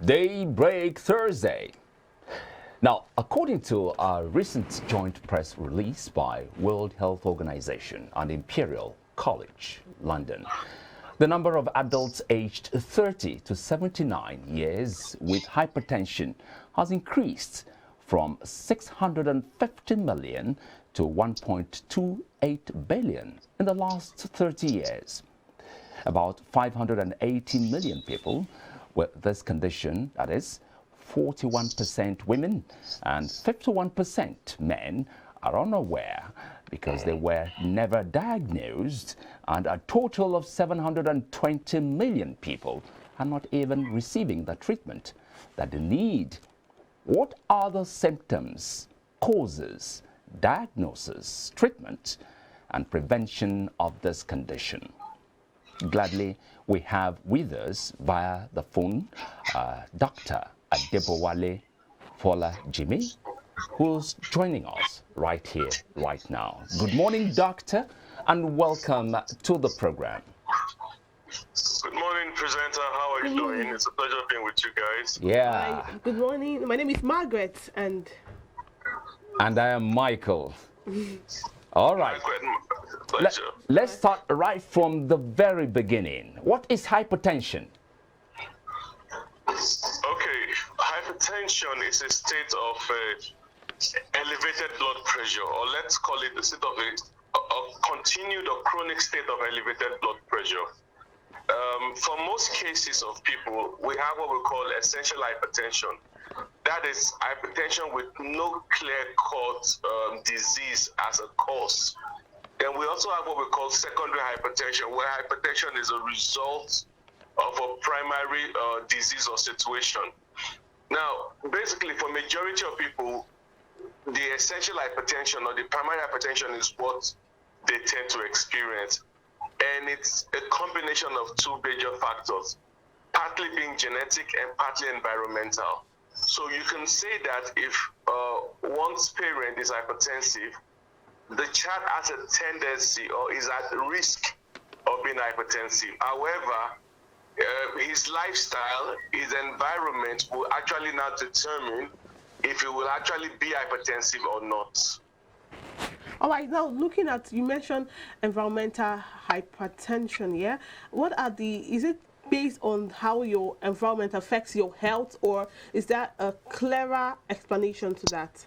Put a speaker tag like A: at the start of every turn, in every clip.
A: Daybreak Thursday. Now, according to a recent joint press release by World Health Organization and Imperial College London, the number of adults aged 30 to 79 years with hypertension has increased from 650 million to 1.28 billion in the last 30 years. About 580 million people with this condition, that is, 41% women and 51% men, are unaware because they were never diagnosed, and a total of 720 million people are not even receiving the treatment that they need. What are the symptoms, causes, diagnosis, treatment, and prevention of this condition? Gladly, we have with us via the phone Dr. Adebowale Fola Jimmy, who's joining us right here, right now. Good morning, doctor, and welcome to the program.
B: Good morning, presenter. How are you doing? It's a pleasure being with you guys.
A: Yeah.
C: Hi, good morning. My name is Margaret, and
A: I am Michael. All right. Let's start right from the very beginning. What is hypertension?
B: Okay, hypertension is a state of elevated blood pressure, or let's call it the state of a continued or chronic state of elevated blood pressure. For most cases of people, we have what we call essential hypertension. That is hypertension with no clear-cut disease as a cause. Then we also have what we call secondary hypertension, where hypertension is a result of a primary disease or situation. Now, basically, for majority of people, the essential hypertension or the primary hypertension is what they tend to experience. And it's a combination of two major factors, partly being genetic and partly environmental. So you can say that if one's parent is hypertensive, the child has a tendency or is at risk of being hypertensive. However, his lifestyle, his environment will actually now determine if he will actually be hypertensive or not.
C: all right. Now, looking at, you mentioned environmental hypertension. Yeah, what are is it based on how your environment affects your health, or is there a clearer explanation to that?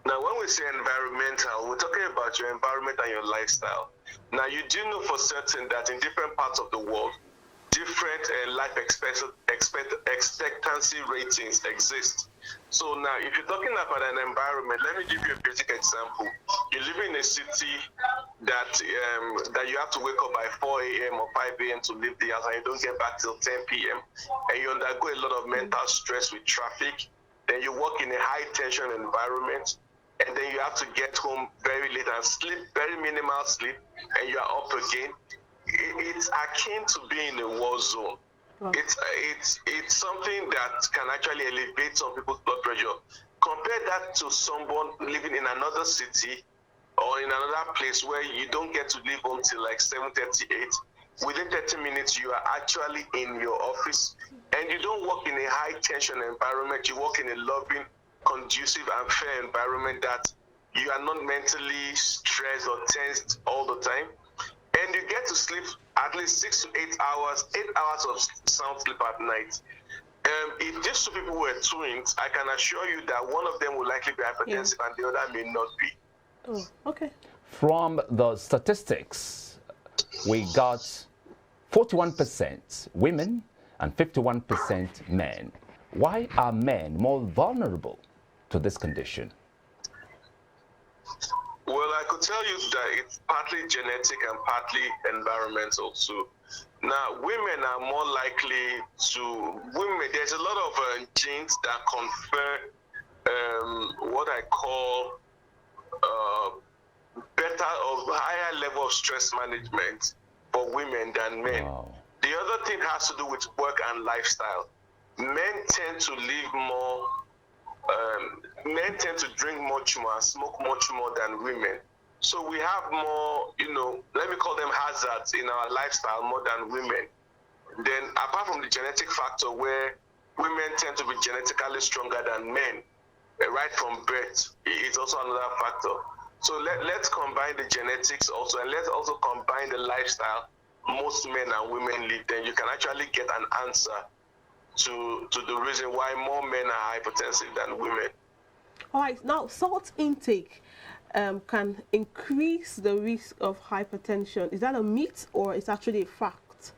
B: Now, when we say environmental, we're talking about your environment and your lifestyle. Now, you do know for certain that in different parts of the world, different life expectancy ratings exist. So now, if you're talking about an environment, let me give you a basic example. You live in a city that you have to wake up by 4 a.m. or 5 a.m. to leave the house, and you don't get back till 10 p.m. And you undergo a lot of mental stress with traffic. Then you work in a high-tension environment, and then you have to get home very late and sleep, very minimal sleep, and you are up again. It's akin to being in a war zone. Wow. It's something that can actually elevate some people's blood pressure. Compare that to someone living in another city or in another place where you don't get to leave home till like 7:38. Within 30 minutes, you are actually in your office, and you don't work in a high-tension environment. You work in a loving, conducive, and fair environment that you are not mentally stressed or tensed all the time. And you get to sleep at least 6 to 8 hours, 8 hours of sound sleep at night. If these two people were twins, I can assure you that one of them will likely be hypertensive and the other may not be.
C: Oh, okay.
A: From the statistics, we got 41% women and 51% men. Why are men more vulnerable to this condition?
B: Well, I could tell you that it's partly genetic and partly environmental too. Now, women are more likely there's a lot of genes that confer what I call better or higher level of stress management for women than men. Wow. The other thing has to do with work and lifestyle. Men tend to live more, men tend to drink much more and smoke much more than women. So we have more, let me call them hazards in our lifestyle more than women. Then apart from the genetic factor where women tend to be genetically stronger than men, right from birth, it's also another factor. So let's combine the genetics also, and let's also combine the lifestyle most men and women live. Then you can actually get an answer to the reason why more men are hypertensive than women.
C: All right, now salt intake can increase the risk of hypertension. Is that a myth or is actually a fact?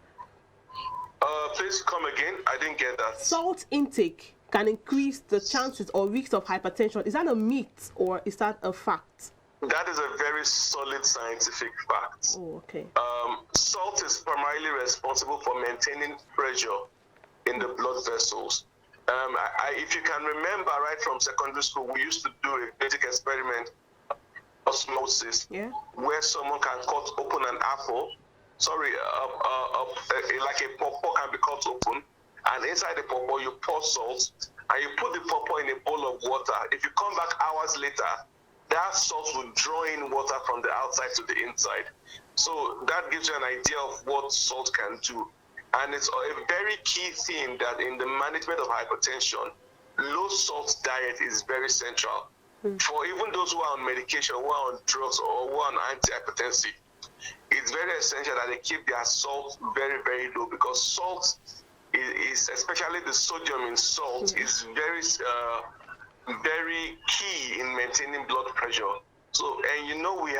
B: Please come again. I didn't get that.
C: Salt intake can increase the chances or risks of hypertension. Is that a myth or is that a fact?
B: That is a very solid scientific fact.
C: Oh, okay.
B: Salt is primarily responsible for maintaining pressure in the blood vessels. If you can remember right from secondary school, we used to do a basic experiment, osmosis, where someone can cut open an apple. Sorry, like a pawpaw can be cut open, and inside the pawpaw you pour salt, and you put the pawpaw in a bowl of water. If you come back hours later, that salt will draw in water from the outside to the inside. So that gives you an idea of what salt can do. And it's a very key thing that in the management of hypertension, low salt diet is very central. For even those who are on medication, who are on drugs, or who are on antihypertensive, it's very essential that they keep their salt very, very low, because salt is especially the sodium in salt, is very key in maintaining blood pressure. So, and you know, we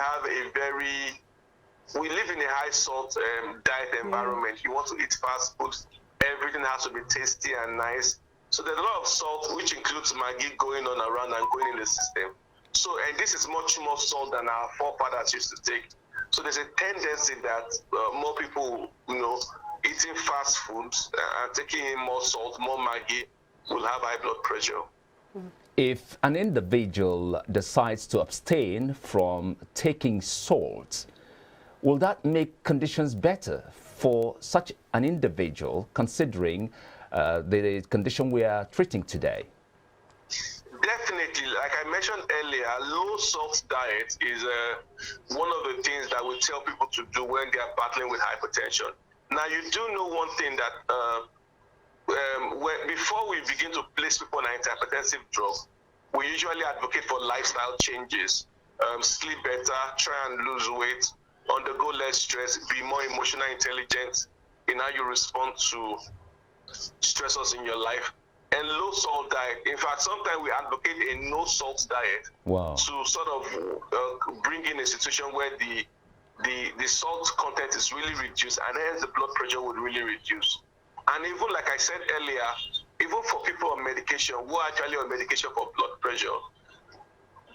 B: live in a high salt diet environment. You want to eat fast food, everything has to be tasty and nice. So there's a lot of salt, which includes Maggi going on around and going in the system. So, and this is much more salt than our forefathers used to take. So there's a tendency that more people, eating fast foods and taking in more salt, more Maggi, will have high blood pressure.
A: If an individual decides to abstain from taking salt, will that make conditions better for such an individual, considering the condition we are treating today?
B: Definitely. Like I mentioned earlier, low salt diet is one of the things that we tell people to do when they are battling with hypertension. Now, you do know one thing that before we begin to place people on antihypertensive drugs, we usually advocate for lifestyle changes. Sleep better, try and lose weight, undergo less stress, be more emotionally intelligent in how you respond to stressors in your life. And low salt diet. In fact, sometimes we advocate a no salt diet to sort of bring in a situation where the salt content is really reduced, and hence the blood pressure would really reduce. And even like I said earlier, even for people on medication who are actually on medication for blood pressure,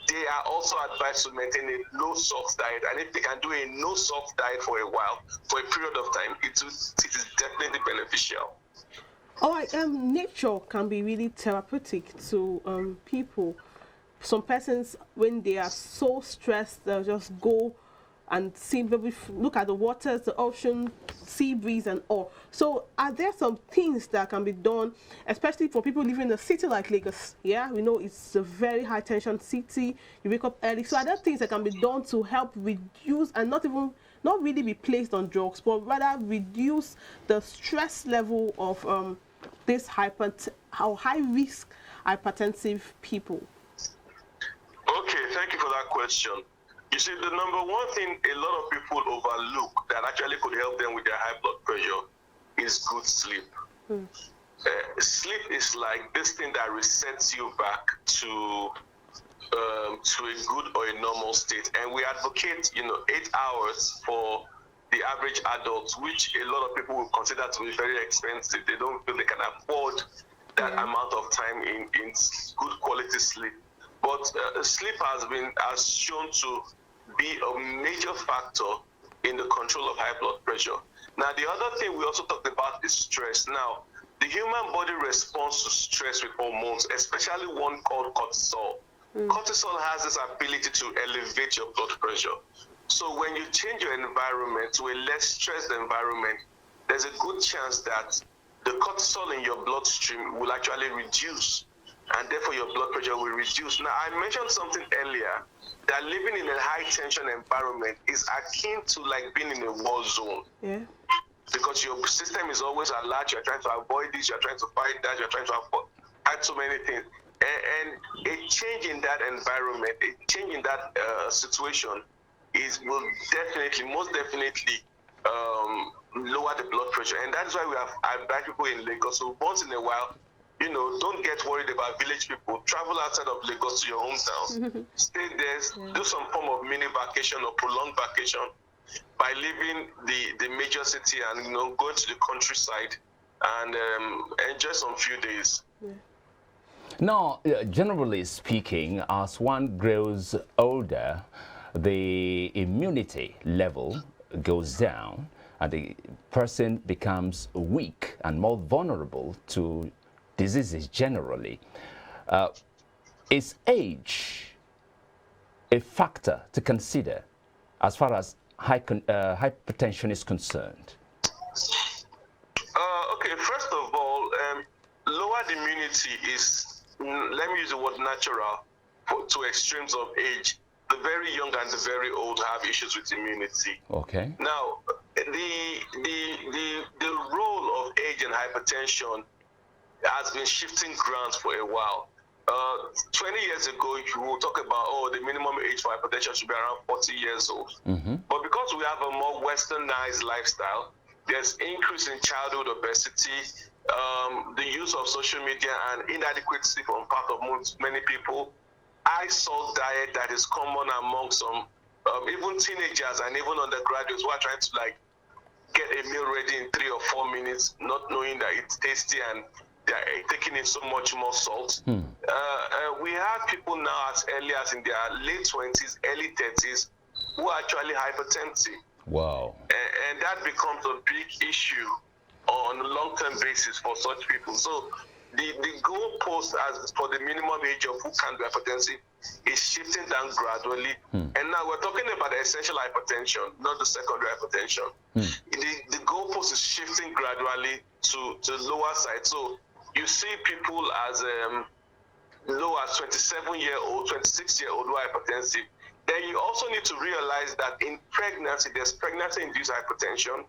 B: they are also advised to maintain a low salt diet. And if they can do a no salt diet for a while, for a period of time, it is definitely beneficial.
C: All right, nature can be really therapeutic to people. Some persons, when they are so stressed, they'll just go and see, maybe look at the waters, the ocean, sea breeze and all. So are there some things that can be done, especially for people living in a city like Lagos? Yeah, we know it's a very high tension city. You wake up early. So are there things that can be done to help reduce and not really be placed on drugs, but rather reduce the stress level of this high risk hypertensive people?
B: Okay, thank you for that question. You see, the number one thing a lot of people overlook that actually could help them with their high blood pressure is good sleep. Sleep is like this thing that resets you back to a good or a normal state. And we advocate, 8 hours for the average adult, which a lot of people will consider to be very expensive. They don't feel they can afford that amount of time in good quality sleep. But sleep has shown to be a major factor in the control of high blood pressure. Now, the other thing we also talked about is stress. Now, the human body responds to stress with hormones, especially one called cortisol. Cortisol has this ability to elevate your blood pressure. So when you change your environment to a less stressed environment, there's a good chance that the cortisol in your bloodstream will actually reduce, and therefore your blood pressure will reduce. Now, I mentioned something earlier, that living in a high tension environment is akin to like being in a war zone. because your system is always alert. You're trying to avoid this, you're trying to fight that, you're trying to fight so many things. And a change in that environment, a change in that situation will definitely, most definitely, lower the blood pressure. And that's why we have black people in Lagos. So once in a while, don't get worried about village people. Travel outside of Lagos to your hometown. Stay there, do some form of mini vacation or prolonged vacation by leaving the major city and going to the countryside and enjoy some few days.
A: Now, generally speaking, as one grows older, the immunity level goes down and the person becomes weak and more vulnerable to diseases generally. Is age a factor to consider as far as hypertension is concerned?
B: Okay, first of all, lowered immunity is, let me use the word natural, to extremes of age. The very young and the very old have issues with immunity.
A: Okay.
B: Now, the role of age and hypertension has been shifting grounds for a while. 20 years ago, you will talk about, the minimum age for hypertension should be around 40 years old. But because we have a more westernized lifestyle, there's increase in childhood obesity, the use of social media and inadequate sleep on part of many people, high salt diet that is common among some, even teenagers and even undergraduates who are trying to get a meal ready in 3 or 4 minutes, not knowing that it's tasty and they're taking in so much more salt. We have people now as early as in their late 20s, early 30s, who are actually hypertensive.
A: Wow.
B: And that becomes a big issue on a long-term basis for such people. So the goalpost as for the minimum age of who can be hypertensive is shifting down gradually. And now we're talking about the essential hypertension, not the secondary hypertension. The goalpost is shifting gradually to the lower side. So you see people as low as 27-year-old, 26-year-old who are hypertensive. Then you also need to realize that in pregnancy, there's pregnancy-induced hypertension.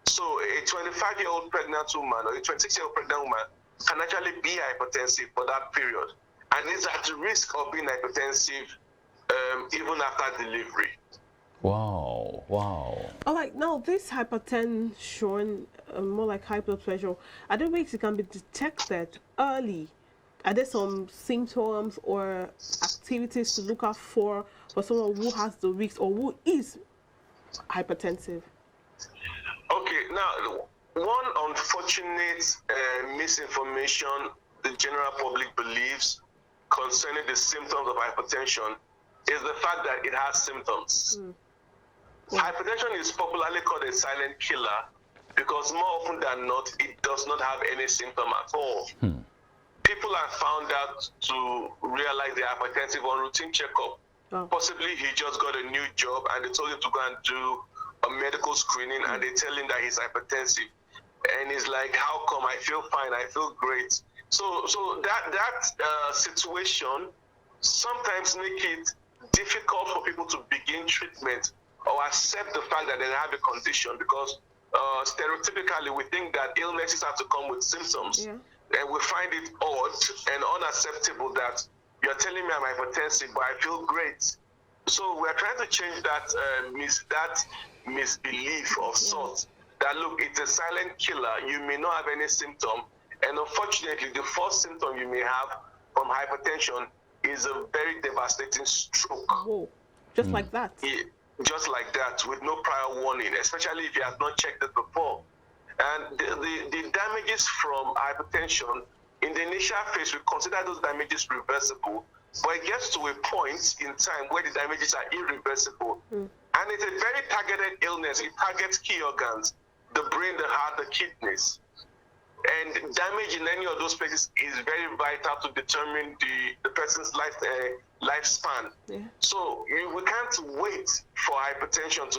B: So a 25-year-old pregnant woman or a 26-year-old pregnant woman can actually be hypertensive for that period. And is at risk of being hypertensive even after delivery.
A: Wow, wow.
C: All right, now this hypertension, more like high blood pressure, are there ways it can be detected early? Are there some symptoms or activities to look out for someone who has the risk or who is hypertensive?
B: Okay, now one unfortunate misinformation the general public believes concerning the symptoms of hypertension is the fact that it has symptoms. Hypertension is popularly called a silent killer because more often than not, it does not have any symptom at all. People are found out to realize they are hypertensive on routine checkup. Possibly he just got a new job and they told him to go and do a medical screening and they tell him that he's hypertensive. And he's like, how come? I feel fine, I feel great. So that situation sometimes make it difficult for people to begin treatment or accept the fact that they have a condition because stereotypically we think that illnesses have to come with symptoms. And we find it odd and unacceptable that you're telling me I'm hypertensive, but I feel great. So we're trying to change that misbelief of sorts. That look, it's a silent killer. You may not have any symptom, and unfortunately, the first symptom you may have from hypertension is a very devastating stroke.
C: Whoa. Just like that?
B: Just like that, with no prior warning, especially if you have not checked it before. And the damages from hypertension, in the initial phase, we consider those damages reversible, but it gets to a point in time where the damages are irreversible. And it's a very targeted illness. It targets key organs, the brain, the heart, the kidneys. And damage in any of those places is very vital to determine the person's lifespan. So we can't wait for hypertension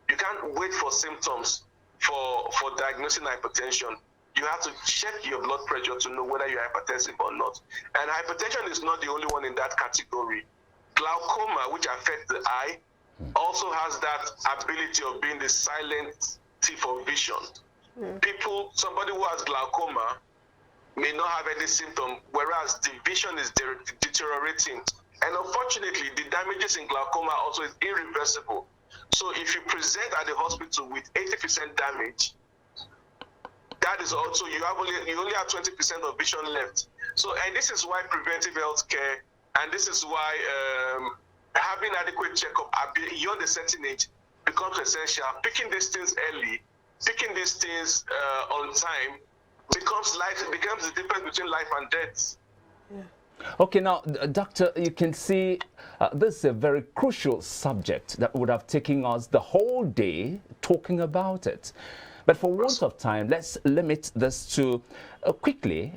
B: you can't wait for symptoms for diagnosing hypertension. You have to check your blood pressure to know whether you're hypertensive or not. And hypertension is not the only one in that category. Glaucoma, which affects the eye, also has that ability of being the silent thief of vision. Somebody who has glaucoma may not have any symptom, whereas the vision is deteriorating. And unfortunately, the damages in glaucoma also is irreversible. So if you present at the hospital with 80% damage, that is also, you only have 20% of vision left. So, and this is why preventive health care, and this is why having adequate checkup beyond a certain age becomes essential. Picking these things early, picking these things on time becomes the difference between life and death.
C: Yeah.
A: Okay, now, Doctor, you can see this is a very crucial subject that would have taken us the whole day talking about it. But for want of time, let's limit this to quickly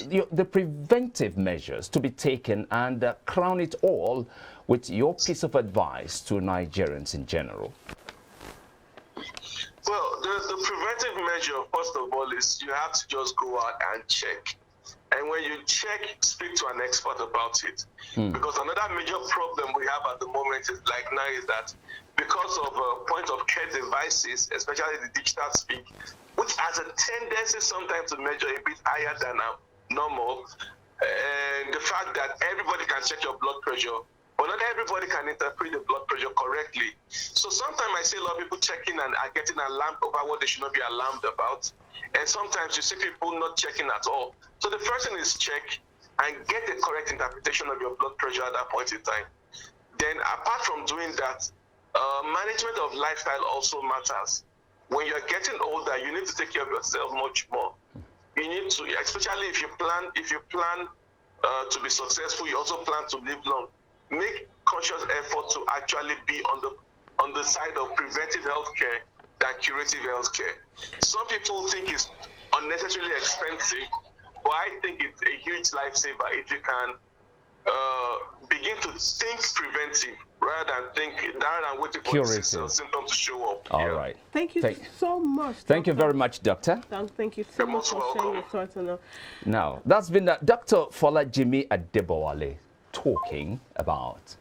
A: the preventive measures to be taken and crown it all with your piece of advice to Nigerians in general.
B: Well, the preventive measure, first of all, is you have to just go out and check. And when you check, speak to an expert about it. Because another major problem we have at the moment is that because of point-of-care devices, especially the digital speak, which has a tendency sometimes to measure a bit higher than normal, and the fact that everybody can check your blood pressure, but not everybody can interpret the blood pressure correctly. So sometimes I see a lot of people checking and are getting alarmed about what they should not be alarmed about. And sometimes you see people not checking at all. So the first thing is check and get the correct interpretation of your blood pressure at that point in time. Then apart from doing that, management of lifestyle also matters. When you're getting older, you need to take care of yourself much more. You need to, especially if you plan to be successful, you also plan to live long. Make conscious effort to actually be on the side of preventive healthcare than curative healthcare. Some people think it's unnecessarily expensive, but I think it's a huge lifesaver if you can begin to think preventive rather than waiting for the symptoms to show up.
A: All right.
C: Thank you so much.
A: Thank you very much, Doctor.
C: Thank you so much for sharing your thoughts on that.
A: Now, that's been Dr. Folajimi Adebowale talking about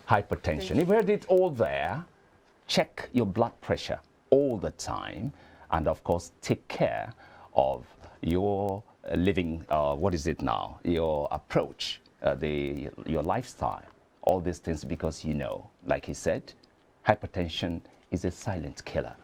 A: hypertension. You've heard it all there. Check your blood pressure all the time, and of course, take care of your living. What is it now? Your approach, your lifestyle. All these things, because like he said, hypertension is a silent killer.